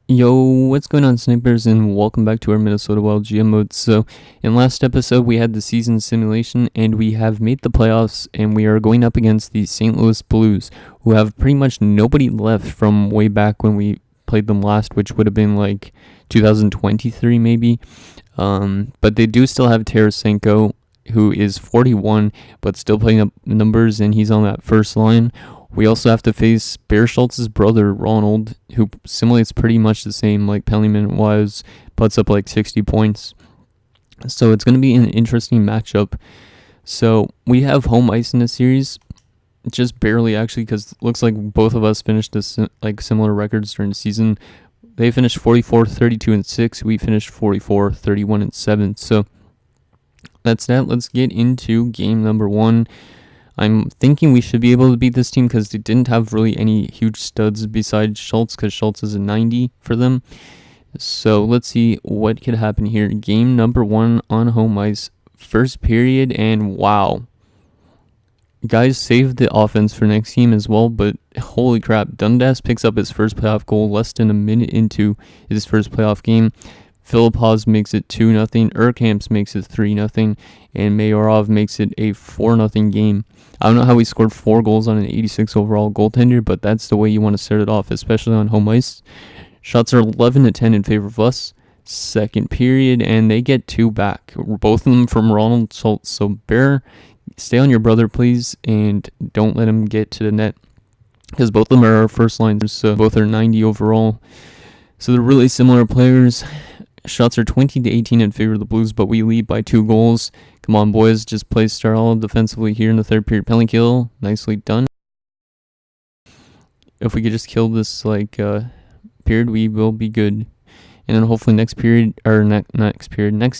Yo, what's going on, snipers, and welcome back to our Minnesota Wild GM mode. So, in last episode, we had the season simulation, and we have made the playoffs, and we are going up against the St. Louis Blues, who have pretty much nobody left from way back when we played them last, which would have been like 2023 maybe. But they do still have Tarasenko, who is 41, but still putting up numbers, and he's on that first line. We also have to face Bear Schultz's brother, Ronald, who simulates pretty much the same, like penalty minute wise, puts up like 60 points. So it's going to be an interesting matchup. So we have home ice in this series, just barely actually, because it looks like both of us finished like similar records during the season. They finished 44, 32, and 6. We finished 44, 31, and 7. So that's that. Let's get into game number 1. I'm thinking we should be able to beat this team because they didn't have really any huge studs besides Schultz, because Schultz is a 90 for them. So let's see what could happen here. Game number 1 on home ice. First period, and wow. Guys saved the offense for next game as well, but holy crap. Dundas picks up his first playoff goal less than a minute into his first playoff game. Philip Haas makes it 2-0, Urkamps makes it 3-0, and Mayorov makes it a 4-0 game. I don't know how he scored 4 goals on an 86 overall goaltender, but that's the way you want to start it off, especially on home ice. Shots are 11-10 in favor of us. Second period, and they get 2 back. Both of them from Ronald Schultz. So Bear, stay on your brother, please, and don't let him get to the net, because both of them are our first liners, so both are 90 overall. So they're really similar players. Shots are 20-18 in favor of the Blues, but we lead by 2 goals. Come on, boys, just play style defensively here in the third period. Penalty kill, nicely done. If we could just kill this period, we will be good. And then hopefully next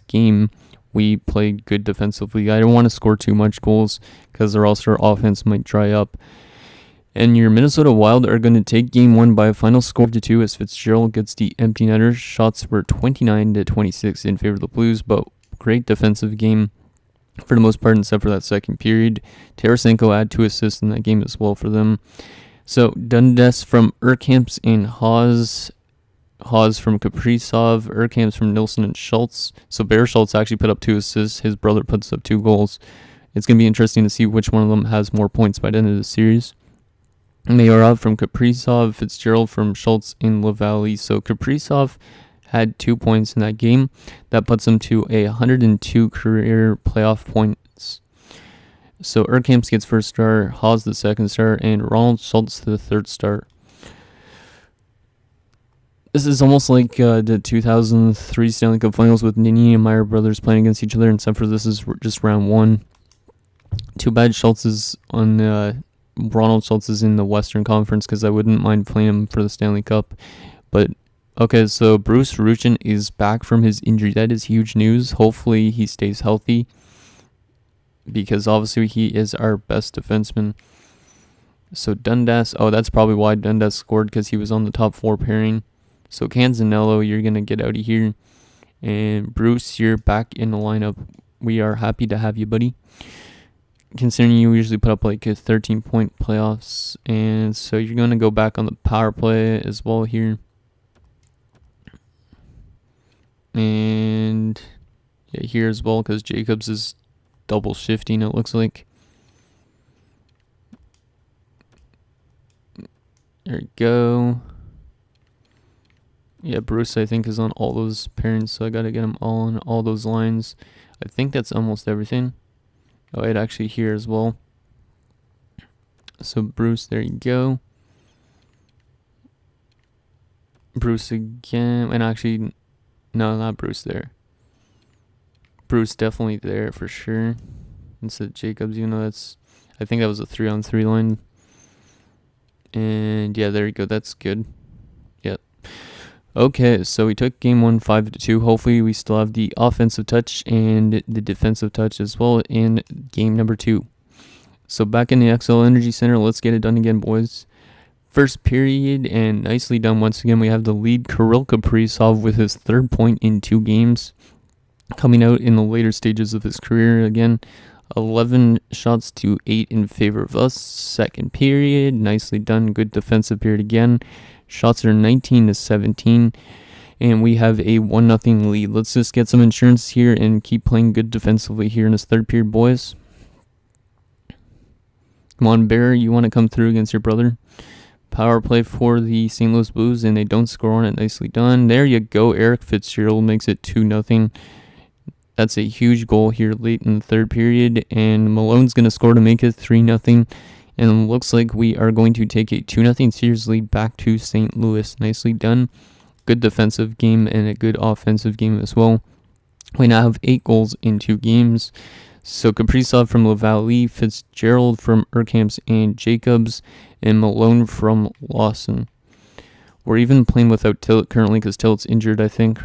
game, we play good defensively. I don't want to score too much goals because or else our offense might dry up. And your Minnesota Wild are going to take game 1 by a final score of 2 as Fitzgerald gets the empty netter. Shots were 29-26 in favor of the Blues, but great defensive game for the most part, except for that second period. Tarasenko had 2 assists in that game as well for them. So Dundas from Urkamps and Haas from Kaprizov, Urkamps from Nilsson and Schultz. So Bear Schultz actually put up 2 assists. His brother puts up 2 goals. It's going to be interesting to see which one of them has more points by the end of the series. Mayorov from Kaprizov, Fitzgerald from Schultz in LaValle. So Kaprizov had 2 points in that game. That puts him to 102 career playoff points. So Urkamps gets first star, Haas the second star, and Ronald Schultz the third star. This is almost like the 2003 Stanley Cup Finals with Nini and Meyer brothers playing against each other, except for this is just round 1. Too bad Schultz is on... Ronald Schultz is in the Western Conference because I wouldn't mind playing him for the Stanley Cup. But, okay, so Bruce Ruchin is back from his injury. That is huge news. Hopefully he stays healthy because obviously he is our best defenseman. So Dundas, that's probably why Dundas scored, because he was on the top 4 pairing. So Canzanello, you're going to get out of here. And Bruce, you're back in the lineup. We are happy to have you, buddy. Considering you usually put up like a 13-point playoffs, and so you're going to go back on the power play as well here. And yeah, here as well, because Jacobs is double shifting, it looks like. There we go. Yeah, Bruce, I think, is on all those pairings, so I got to get him all on all those lines. I think that's almost everything. Oh, it actually here as well. So Bruce, there you go. Bruce again, and actually, no, not Bruce there. Bruce definitely there for sure. Instead of Jacobs, I think that was a 3-on-3 line. And yeah, there you go. That's good. Yep. Okay, so we took game 1 5-2. Hopefully we still have the offensive touch and the defensive touch as well in game number 2. So back in the XL Energy Center, let's get it done again, boys. First period, and nicely done once again. We have the lead, Kirill Kaprizov, with his 3rd point in 2 games, coming out in the later stages of his career again. 11 shots to 8 in favor of us. Second period, nicely done. Good defensive period again. Shots are 19-17. And we have a 1-0 lead. Let's just get some insurance here and keep playing good defensively here in this third period, boys. Come on, Bear. You want to come through against your brother. Power play for the St. Louis Blues, and they don't score on it. Nicely done. There you go. Eric Fitzgerald makes it 2-0. That's a huge goal here late in the third period, and Malone's going to score to make it 3-0. And it looks like we are going to take a 2-0 series lead back to St. Louis. Nicely done. Good defensive game and a good offensive game as well. We now have 8 goals in 2 games. So Kaprizov from Lavallee, Fitzgerald from Urkamps and Jacobs, and Malone from Lawson. We're even playing without Tillet currently because Tillet's injured, I think.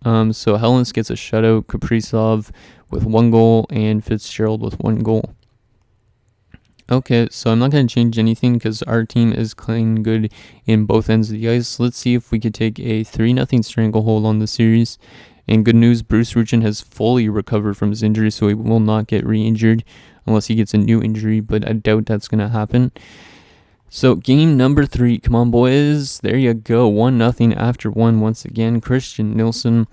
So Helens gets a shutout, Kaprizov with 1 goal, and Fitzgerald with 1 goal. Okay, so I'm not going to change anything because our team is playing good in both ends of the ice. Let's see if we could take a 3-0 stranglehold on the series. And good news, Bruce Ruchin has fully recovered from his injury, so he will not get re-injured unless he gets a new injury, but I doubt that's going to happen. So game number 3, come on boys, there you go, 1-0 after 1 once again, Christian Nilsson.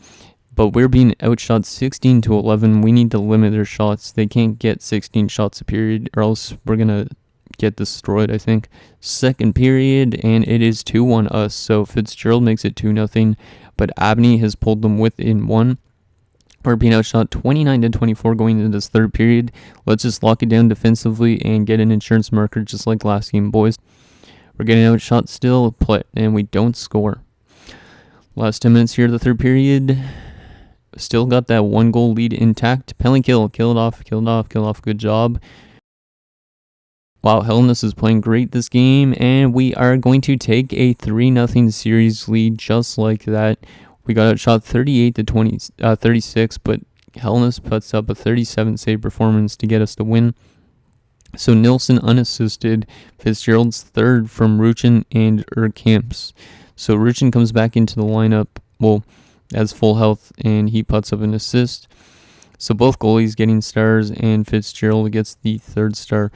But we're being outshot 16-11. We need to limit their shots. They can't get 16 shots a period or else we're going to get destroyed, I think. Second period, and it is 2-1 us. So Fitzgerald makes it 2-0. But Abney has pulled them within 1. We're being outshot 29-24 going into this third period. Let's just lock it down defensively and get an insurance marker just like last game, boys. We're getting outshot still, and we don't score. Last 10 minutes here of the third period. Still got that 1 goal lead intact. Penalty kill it off. Good job. Wow, Hellenus is playing great this game, and we are going to take a 3-0 series lead just like that. We got outshot 38-36, but Hellenus puts up a 37 save performance to get us the win. So Nilsson unassisted. Fitzgerald's third from Ruchin and Urkamps. So Ruchin comes back into the lineup. Well, as full health, and he puts up an assist. So both goalies getting stars, and Fitzgerald gets the 3rd star.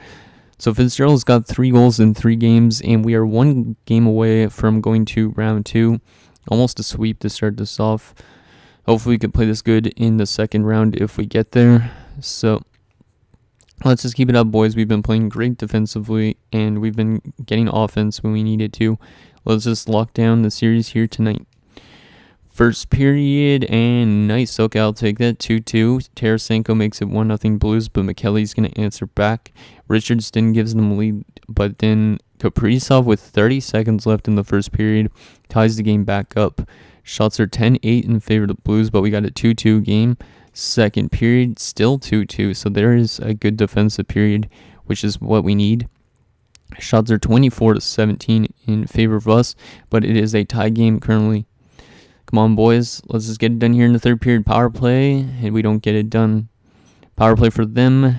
So Fitzgerald's got 3 goals in 3 games, and we are 1 game away from going to round 2. Almost a sweep to start this off. Hopefully we can play this good in the second round if we get there. So let's just keep it up, boys. We've been playing great defensively, and we've been getting offense when we needed to. Let's just lock down the series here tonight. First period, and nice. Okay, I'll take that. 2-2. Tarasenko makes it 1-0 Blues, but McKelly's going to answer back. Richardson gives them a lead, but then Kaprizov with 30 seconds left in the first period ties the game back up. Shots are 10-8 in favor of the Blues, but we got a 2-2 game. Second period, still 2-2, so there is a good defensive period, which is what we need. Shots are 24-17 in favor of us, but it is a tie game currently. Come on, boys. Let's just get it done here in the third period. Power play, and we don't get it done. Power play for them.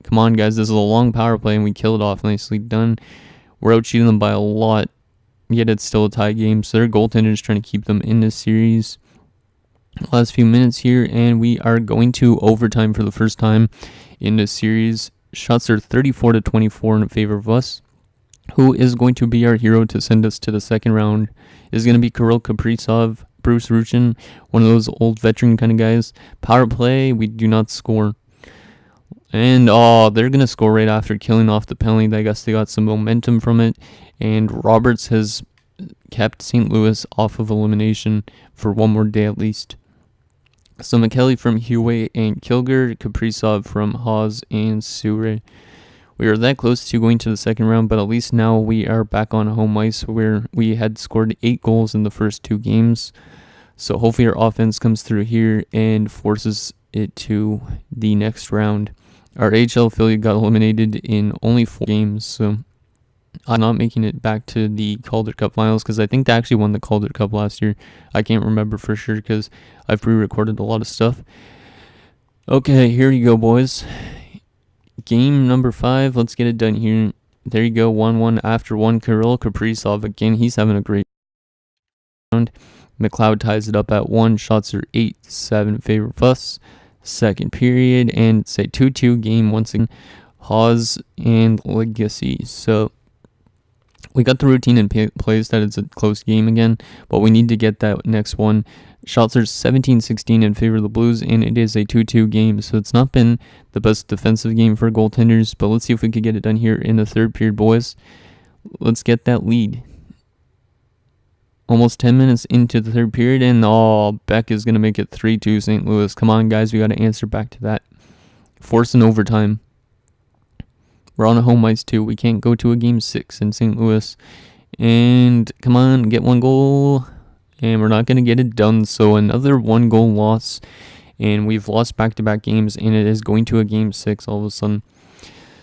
Come on, guys. This is a long power play, and we kill it off. Nicely done. We're out cheating them by a lot, yet it's still a tie game. So their goaltender is trying to keep them in this series. Last few minutes here, and we are going to overtime for the first time in this series. Shots are 34-24 in favor of us. Who is going to be our hero to send us to the second round is going to be Kirill Kaprizov, Bruce Ruchin, one of those old veteran kind of guys. Power play, we do not score. And, they're going to score right after killing off the penalty. I guess they got some momentum from it. And Roberts has kept St. Louis off of elimination for 1 more day at least. So McKelly from Huey and Kilger, Kaprizov from Haas and Sure. We are that close to going to the second round, but at least now we are back on home ice where we had scored 8 goals in the first 2 games. So hopefully our offense comes through here and forces it to the next round. Our AHL affiliate got eliminated in only 4 games, so I'm not making it back to the Calder Cup finals because I think they actually won the Calder Cup last year. I can't remember for sure because I've pre-recorded a lot of stuff. Okay, here you go, boys. Game number 5, let's get it done here. There you go, 1-1 after 1. Kirill Kaprizov, again, he's having a great round. McLeod ties it up at 1. Shots are 8-7 in favor of us. Second period, and it's a 2-2 game once again. Haas and Legacy. So We got the routine in place that it's a close game again, but we need to get that next one. Shots are 17-16 in favor of the Blues, and it is a 2-2 game, so it's not been the best defensive game for goaltenders, but let's see if we can get it done here in the third period, boys. Let's get that lead. Almost 10 minutes into the third period, and Beck is going to make it 3-2 St. Louis. Come on, guys, we got to answer back to that. Force an overtime. We're on a home ice too. We can't go to a game 6 in St. Louis. And come on, get one goal. And we're not going to get it done. So another 1-goal loss. And we've lost back-to-back games. And it is going to a game 6 all of a sudden.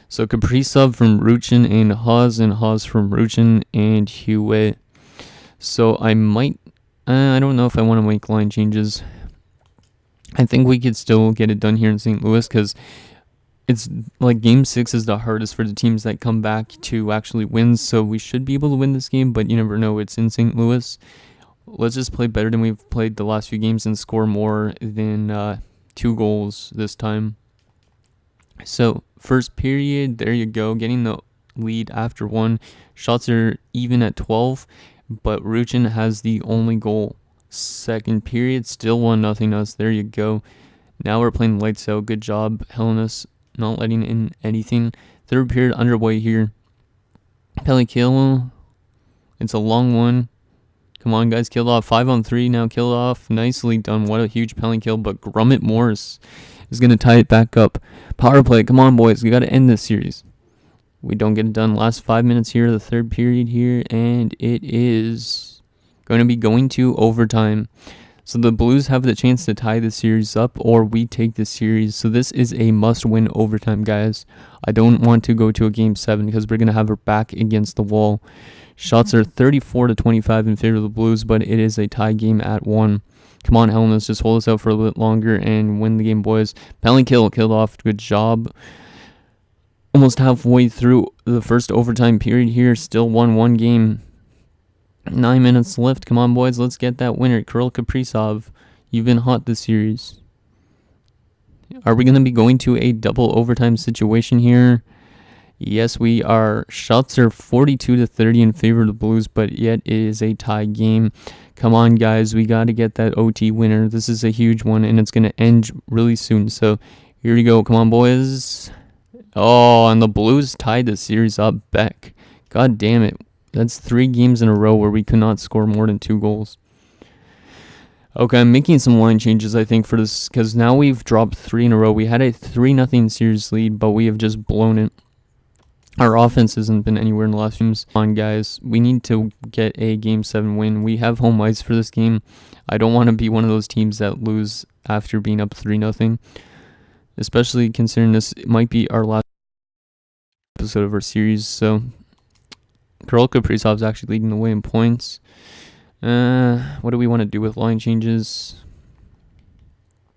So Kaprizov from Ruchin and Haas from Ruchin and Hewitt. So I might... I don't know if I want to make line changes. I think we could still get it done here in St. Louis because it's like game 6 is the hardest for the teams that come back to actually win. So we should be able to win this game, but you never know. It's in St. Louis. Let's just play better than we've played the last few games and score more than 2 goals this time. So first period, there you go. Getting the lead after 1. Shots are even at 12, but Ruchin has the only goal. Second period, still 1-0 us. There you go. Now we're playing lights out. Good job, Hellenis, not letting in anything. Third period underway here. Pellikill. It's a long one. Come on, guys. Killed off. 5-on-3 now. Killed off. Nicely done. What a huge Pellikill. But Grummett Morris is going to tie it back up. Power play. Come on, boys. We got to end this series. We don't get it done. Last 5 minutes here. The third period here. And it is going to be going to overtime. So the Blues have the chance to tie the series up, or we take the series. So this is a must-win overtime, guys. I don't want to go to a game 7 because we're going to have our back against the wall. Shots are 34-25 in favor of the Blues, but it is a tie game at 1. Come on, Hellenis, just hold us out for a bit longer and win the game, boys. Pellikill killed off. Good job. Almost halfway through the first overtime period here. Still 1-1 game. 9 minutes left. Come on, boys. Let's get that winner. Kirill Kaprizov. You've been hot this series. Are we going to be going to a double overtime situation here? Yes, we are. Shots are 42-30 in favor of the Blues, but yet it is a tie game. Come on, guys. We got to get that OT winner. This is a huge one, and it's going to end really soon. So here we go. Come on, boys. Oh, and the Blues tied the series up. Beck. God damn it. That's 3 games in a row where we could not score more than 2 goals. Okay, I'm making some line changes, I think, for this, because now we've dropped 3 in a row. We had a 3-0 series lead, but we have just blown it. Our offense hasn't been anywhere in the last few games. Come on, guys. We need to get a Game 7 win. We have home ice for this game. I don't want to be one of those teams that lose after being up 3-0, especially considering this might be our last episode of our series, so... Kirill Kaprizov is actually leading the way in points. What do we want to do with line changes?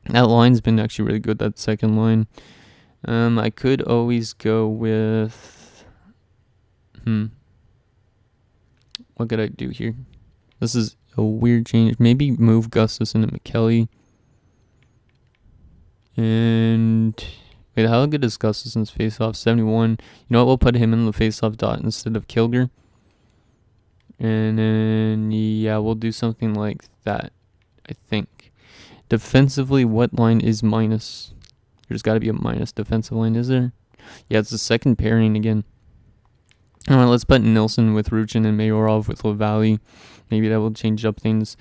That line's been actually really good, that second line. I could always go with... What could I do here? This is a weird change. Maybe move Gustafson and McKelly. And... Wait, how good is Gustafson's face-off? 71. You know what? We'll put him in the face-off dot instead of Kilger. And then, yeah, we'll do something like that, I think. Defensively, what line is minus? There's got to be a minus defensive line, is there? Yeah, it's the second pairing again. All right, let's put Nilsson with Ruchin and Mayorov with Lavallee. Maybe that will change up things.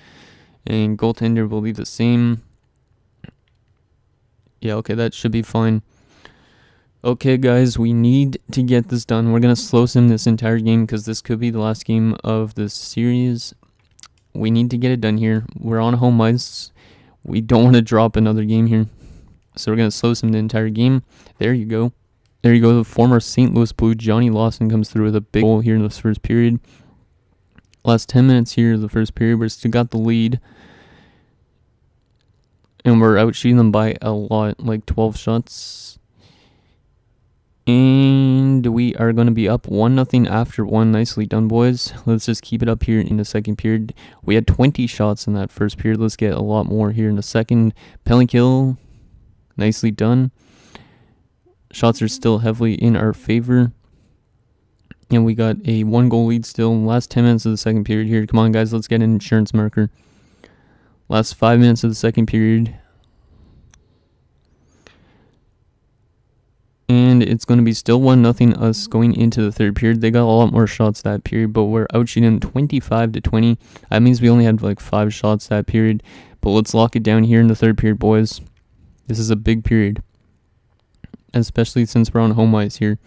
And goaltender will leave the same. Yeah, okay, that should be fine. Okay, guys, we need to get this done. We're going to slow sim this entire game because this could be the last game of this series. We need to get it done here. We're on home ice. We don't want to drop another game here. So we're going to slow sim the entire game. There you go. There you go. The former St. Louis Blue, Johnny Lawson, comes through with a big goal here in this first period. Last 10 minutes here of the first period. We're still got the lead. And we're out shooting them by a lot, like 12 shots. And we are going to be up 1-0 after 1. Nicely done, boys. Let's just keep it up here in the second period. We had 20 shots in that first period. Let's get a lot more here in the second. Pellikill. Nicely done. Shots are still heavily in our favor. And we got a 1-goal lead still. Last 10 minutes of the second period here. Come on, guys, let's get an insurance marker. Last 5 minutes of the second period. And it's going to be still 1-0 us going into the third period. They got a lot more shots that period, but we're outshooting 25-20. That means we only had like 5 shots that period. But let's lock it down here in the third period, boys. This is a big period, especially since we're on home ice here.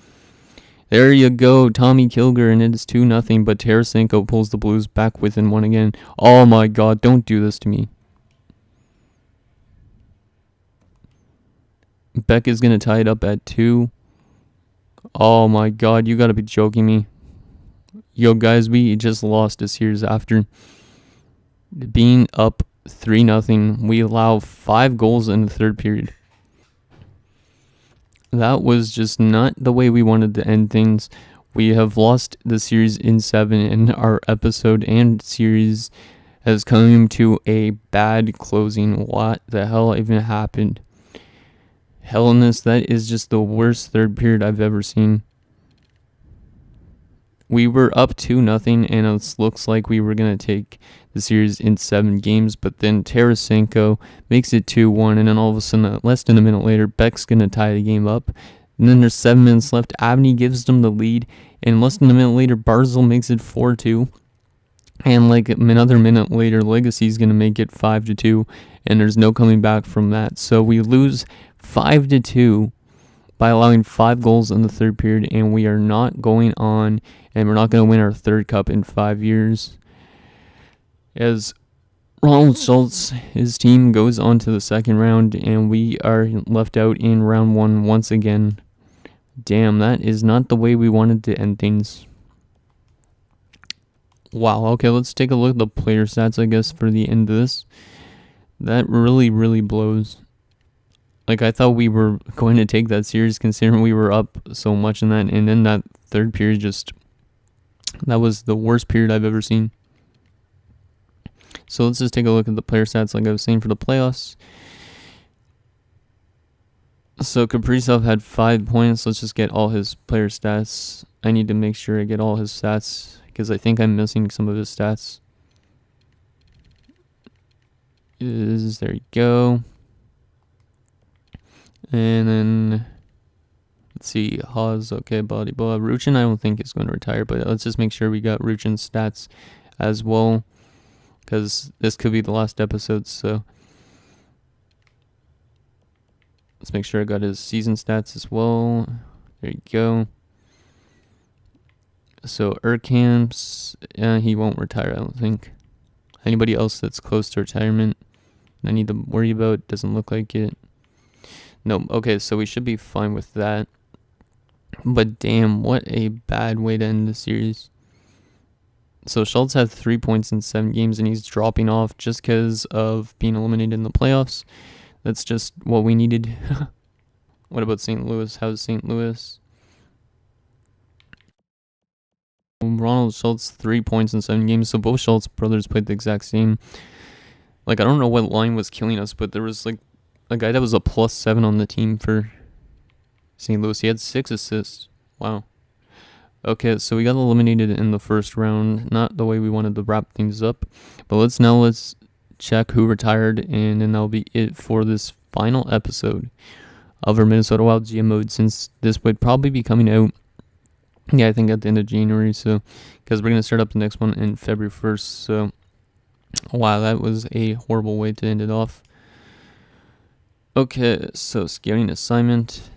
There you go, Tommy Kilger, and it is 2-0, but Tarasenko pulls the Blues back within 1 again. Oh my god, don't do this to me. Beck is going to tie it up at 2. Oh my god, you got to be joking me. Yo, guys, we just lost a series after being up 3-0. We allow 5 goals in the third period. That was just not the way we wanted to end things. We have lost the series in 7, and our episode and series has come to a bad closing. What the hell even happened? Hellness, that is just the worst third period I've ever seen. We were up 2-0, and it looks like we were going to take the series in 7 games, but then Tarasenko makes it 2-1, and then all of a sudden, less than a minute later, Beck's going to tie the game up. And then there's 7 minutes left. Abney gives them the lead, and less than a minute later, Barzal makes it 4-2. And like another minute later, Legacy's going to make it 5-2, and there's no coming back from that. So we lose 5-2 by allowing 5 goals in the third period, and we are not going on, and we're not going to win our third cup in 5 years. As Ronald Schultz, his team goes on to the second round, and we are left out in round 1 once again. Damn, that is not the way we wanted to end things. Wow, okay, let's take a look at the player stats, I guess, for the end of this. That really, really blows. Like, I thought we were going to take that series considering we were up so much in that. And then that third period that was the worst period I've ever seen. So let's just take a look at the player stats like I was saying for the playoffs. So Kaprizov had 5 points. Let's just get all his player stats. I need to make sure I get all his stats because I think I'm missing some of his stats. There you go. And then, let's see, Haas, okay, blah, blah. Ruchin, I don't think is going to retire, but let's just make sure we got Ruchin's stats as well, because this could be the last episode, so let's make sure I got his season stats as well. There you go. So, Urkamps, he won't retire, I don't think. Anybody else that's close to retirement I need to worry about? Doesn't look like it. No, okay, so we should be fine with that. But damn, what a bad way to end the series. So Schultz had 3 points in 7 games, and he's dropping off just because of being eliminated in the playoffs. That's just what we needed. What about St. Louis? How's St. Louis? Ronald Schultz, 3 points in 7 games. So both Schultz brothers played the exact same. Like, I don't know what line was killing us, but there was like a guy that was a +7 on the team for St. Louis. He had 6 assists. Wow. Okay, so we got eliminated in the first round. Not the way we wanted to wrap things up. But let's check who retired, and then that'll be it for this final episode of our Minnesota Wild GM mode, since this would probably be coming out, I think at the end of January, so, because we're going to start up the next one in February 1st, so, wow, that was a horrible way to end it off. Okay, so scouting assignment.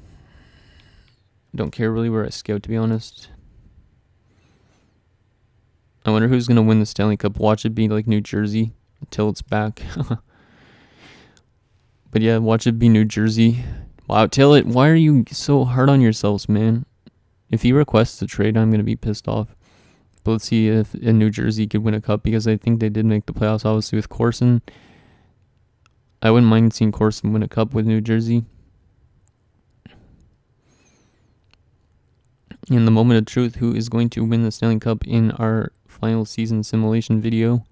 Don't care really where I scout, to be honest. I wonder who's going to win the Stanley Cup. Watch it be like New Jersey until it's back. But yeah, watch it be New Jersey. Wow, why are you so hard on yourselves, man? If he requests a trade, I'm going to be pissed off. But let's see if New Jersey could win a cup, because I think they did make the playoffs, obviously, with Corson. I wouldn't mind seeing Corson win a cup with New Jersey. In the moment of truth, who is going to win the Stanley Cup in our final season simulation video?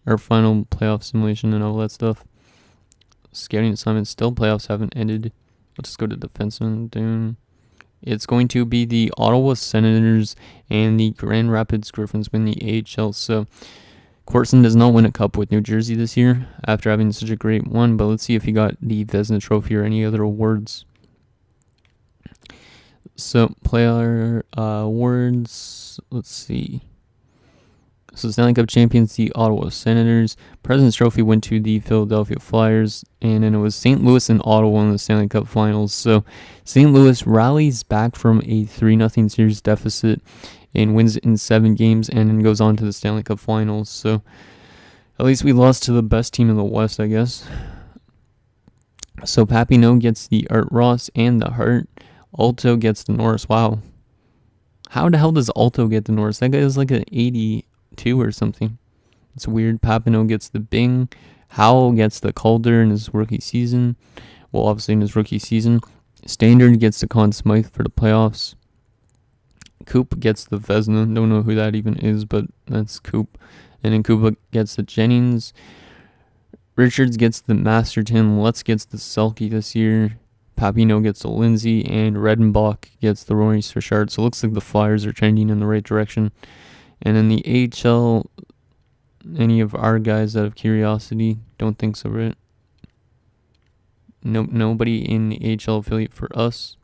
Our final playoff simulation and all that stuff. Scouting assignments, still playoffs haven't ended. Let's just go to defenseman. It's going to be the Ottawa Senators and the Grand Rapids Griffins win the AHL. So Corson does not win a cup with New Jersey this year after having such a great one, but let's see if he got the Vezina Trophy or any other awards. So player awards, let's see. So Stanley Cup champions, the Ottawa Senators. President's Trophy went to the Philadelphia Flyers. And then it was St. Louis and Ottawa in the Stanley Cup Finals. So St. Louis rallies back from a 3-0 series deficit and wins in 7 games and then goes on to the Stanley Cup Finals. So at least we lost to the best team in the West, I guess. So Papineau gets the Art Ross and the Hart. Alto gets the Norris. Wow. How the hell does Alto get the Norris? That guy is like an 82 or something. It's weird. Papineau gets the Bing. Howell gets the Calder in his rookie season. Well, obviously in his rookie season. Standard gets the Conn Smythe for the playoffs. Coop gets the Vezina. Don't know who that even is, but that's Coop. And then Koopa gets the Jennings. Richards gets the Masterton. Lutz gets the Selke this year. Papineau gets the Lindsay. And Redenbach gets the Maurice Richard. So it looks like the Flyers are trending in the right direction. And in the AHL, any of our guys out of curiosity? Don't think so, right? Nope, nobody in the AHL affiliate for us.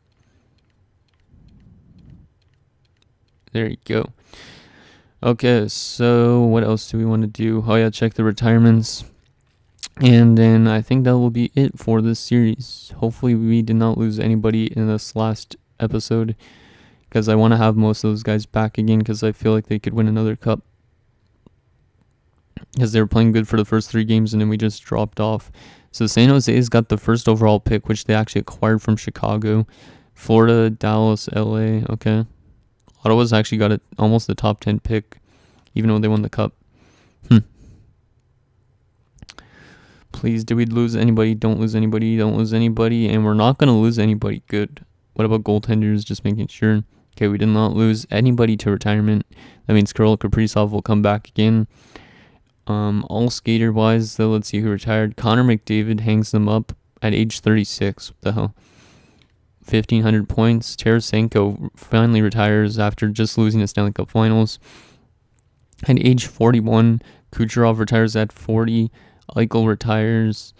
There you go. Okay, so what else do we want to do? Oh yeah, check the retirements. And then I think that will be it for this series. Hopefully we did not lose anybody in this last episode, because I want to have most of those guys back again, because I feel like they could win another cup. Because they were playing good for the first 3 games and then we just dropped off. So San Jose's got the first overall pick, which they actually acquired from Chicago. Florida, Dallas, LA, okay. Ottawa's actually got almost the top 10 pick, even though they won the cup. Please, did we lose anybody? Don't lose anybody. Don't lose anybody. And we're not going to lose anybody. Good. What about goaltenders? Just making sure. Okay, we did not lose anybody to retirement. That means Kirill Kaprizov will come back again. All skater-wise, though, let's see who retired. Connor McDavid hangs them up at age 36. What the hell? 1,500 points. Tarasenko finally retires after just losing the Stanley Cup Finals. At age 41, Kucherov retires at 40. Eichel retires.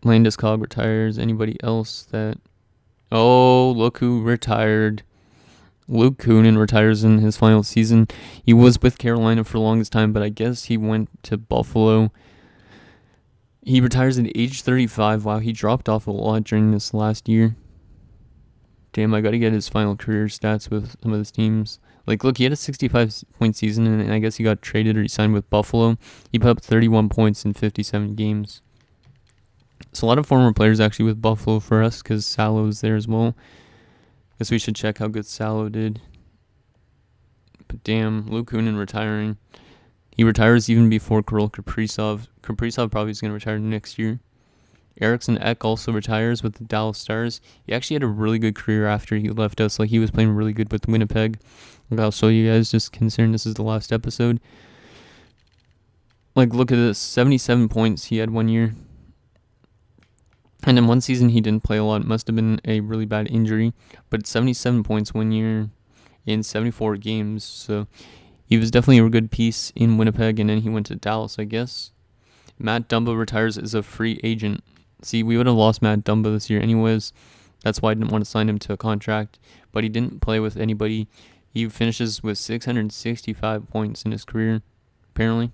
Landeskog retires. Anybody else that... Oh, look who retired. Luke Kunin retires in his final season. He was with Carolina for the longest time, but I guess he went to Buffalo. He retires at age 35. Wow, he dropped off a lot during this last year. Damn, I got to get his final career stats with some of his teams. Like, look, he had a 65-point season, and I guess he got traded or he signed with Buffalo. He put up 31 points in 57 games. So a lot of former players actually with Buffalo for us, because Salo is there as well. Guess we should check how good Salo did. But damn, Luke Kunin retiring. He retires even before Kirill Kaprizov. Kaprizov probably is going to retire next year. Eriksson Ek also retires with the Dallas Stars. He actually had a really good career after he left us. Like, he was playing really good with Winnipeg. Like, I'll show you guys, just considering this is the last episode. Like, look at this. 77 points he had one year. And in one season, he didn't play a lot. It must have been a really bad injury. But 77 points one year in 74 games. So he was definitely a good piece in Winnipeg. And then he went to Dallas, I guess. Matt Dumba retires as a free agent. See, we would have lost Matt Dumba this year anyways. That's why I didn't want to sign him to a contract. But he didn't play with anybody. He finishes with 665 points in his career, apparently.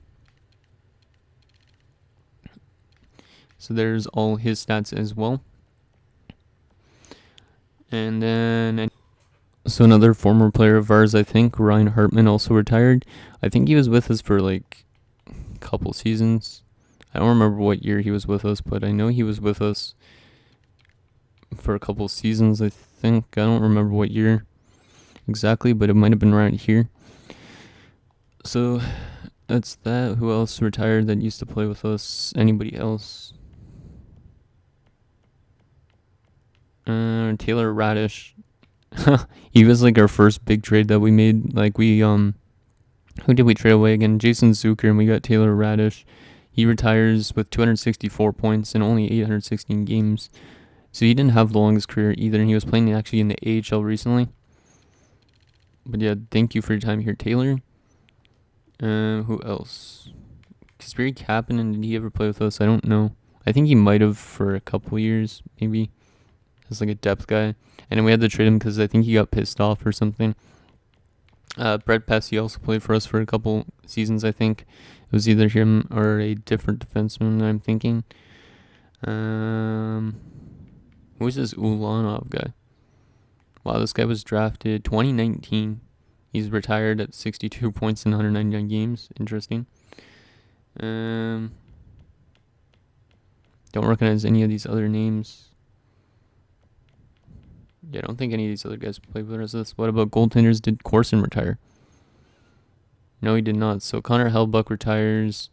So there's all his stats as well. And then... So another former player of ours, I think, Ryan Hartman, also retired. I think he was with us for like a couple seasons. I don't remember what year he was with us, but I know he was with us for a couple seasons, I think. I don't remember what year exactly, but it might have been right here. So that's that. Who else retired that used to play with us? Anybody else? Taylor Radish. He was like our first big trade that we made. Like, we who did we trade away again? Jason Zucker, and we got Taylor Radish. He retires with 264 points in only 816 games. So he didn't have the longest career either, and he was playing actually in the AHL recently. But yeah, thank you for your time here, Taylor. Who else? Kasperi Kapanen, did he ever play with us? I don't know. I think he might have for a couple years, maybe, as like a depth guy. And then we had to trade him because I think he got pissed off or something. Brett Pesce also played for us for a couple seasons, I think. It was either him or a different defenseman I'm thinking. Who's this Ulanov guy? Wow, this guy was drafted 2019. He's retired at 62 points in 199 games. Interesting. Don't recognize any of these other names. Yeah, I don't think any of these other guys played with us. What about goaltenders? Did Corson retire? No, he did not. So Connor Hellbuck retires.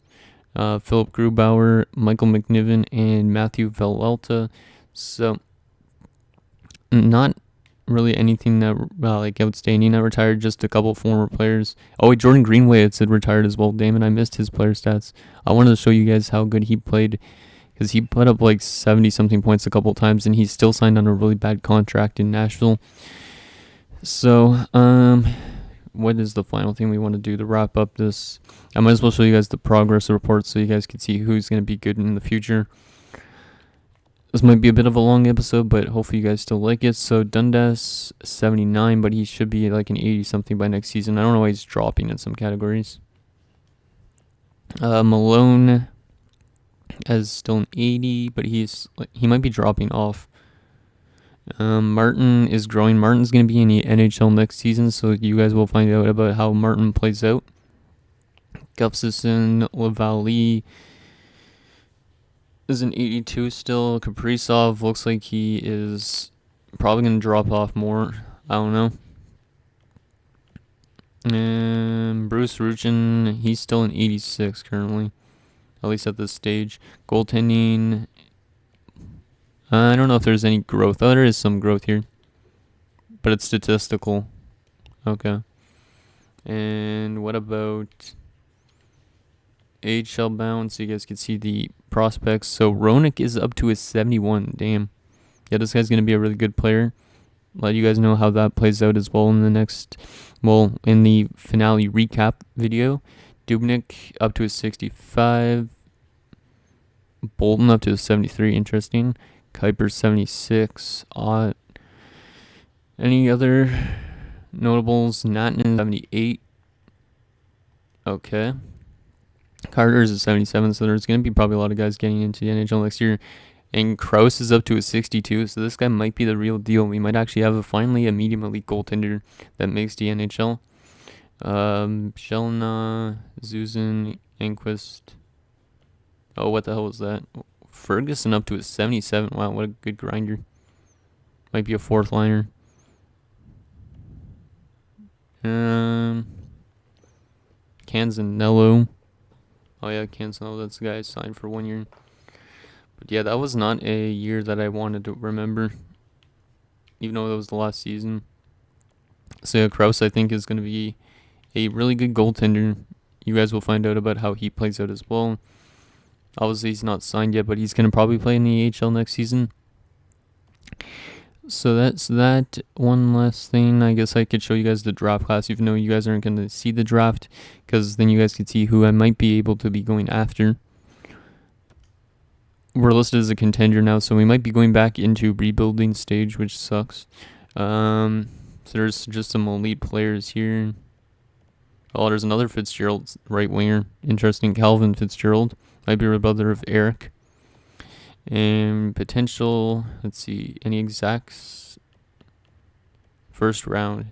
Philip Grubauer, Michael McNiven, and Matthew Velelta. So not really anything that like outstanding that retired. Just a couple former players. Oh wait, Jordan Greenway, it said retired as well. Damn it, I missed his player stats. I wanted to show you guys how good he played, because he put up like 70 something points a couple times, and he's still signed on a really bad contract in Nashville. So what is the final thing we want to do to wrap up this? I might as well show you guys the progress report so you guys can see who's going to be good in the future. This might be a bit of a long episode, but hopefully you guys still like it. So Dundas, 79, but he should be like an 80-something by next season. I don't know why he's dropping in some categories. Malone as still an 80, but he might be dropping off. Martin is growing. Martin's going to be in the NHL next season, so you guys will find out about how Martin plays out. Gustafsson, Lavallee is an 82 still. Kaprizov looks like he is probably going to drop off more. I don't know. And Bruce Ruchin, he's still an 86 currently, at least at this stage. Goaltending, I don't know if there's any growth. Oh, there is some growth here, but it's statistical. Okay. And what about AHL bound? So you guys can see the prospects. So Roenick is up to a 71. Damn. Yeah, this guy's going to be a really good player. Let you guys know how that plays out as well in the in the finale recap video. Dubnyk up to a 65. Bolton up to a 73. Interesting. Kuiper 76. Any other notables? Natten 78. Okay. Carter's a 77, so there's going to be probably a lot of guys getting into the NHL next year. And Krause is up to a 62, so this guy might be the real deal. We might actually have finally a medium elite goaltender that makes the NHL. Shelna, Zuzan, Enquist. Oh, what the hell was that? Ferguson up to a 77. Wow, what a good grinder. Might be a fourth liner. Canzanello. Oh yeah, Canzanello, that's the guy I signed for 1 year. But yeah, that was not a year that I wanted to remember, even though it was the last season. So yeah, Krause, I think, is going to be a really good goaltender. You guys will find out about how he plays out as well. Obviously, he's not signed yet, but he's going to probably play in the AHL next season. So that's that. One last thing, I guess I could show you guys the draft class, even though you guys aren't going to see the draft, because then you guys can see who I might be able to be going after. We're listed as a contender now, so we might be going back into rebuilding stage, which sucks. So there's just some elite players here. Oh, there's another Fitzgerald right winger. Interesting. Calvin Fitzgerald. Might be the brother of Eric. And potential, let's see, any exacts? First round.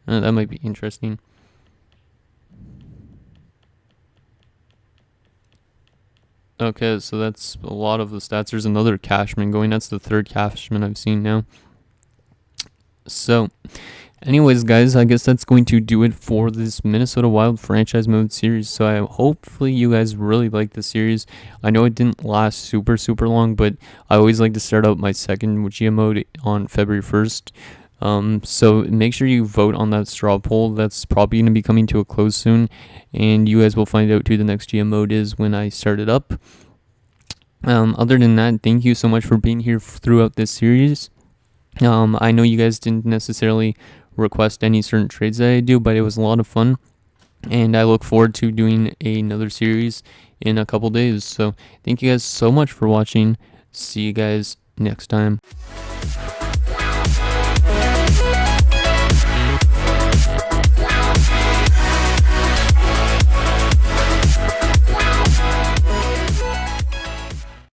That might be interesting. Okay, so that's a lot of the stats. There's another Cashman going. That's the third Cashman I've seen now. So, anyways, guys, I guess that's going to do it for this Minnesota Wild franchise mode series. So hopefully you guys really like the series. I know it didn't last super long, but I always like to start out my second GM mode on February 1st. So make sure you vote on that straw poll. That's probably going to be coming to a close soon, and you guys will find out who the next GM mode is when I start it up. Other than that, thank you so much for being here throughout this series. I know you guys didn't necessarily request any certain trades that I do, but it was a lot of fun, and I look forward to doing another series in a couple days. So thank you guys so much for watching. See you guys next time.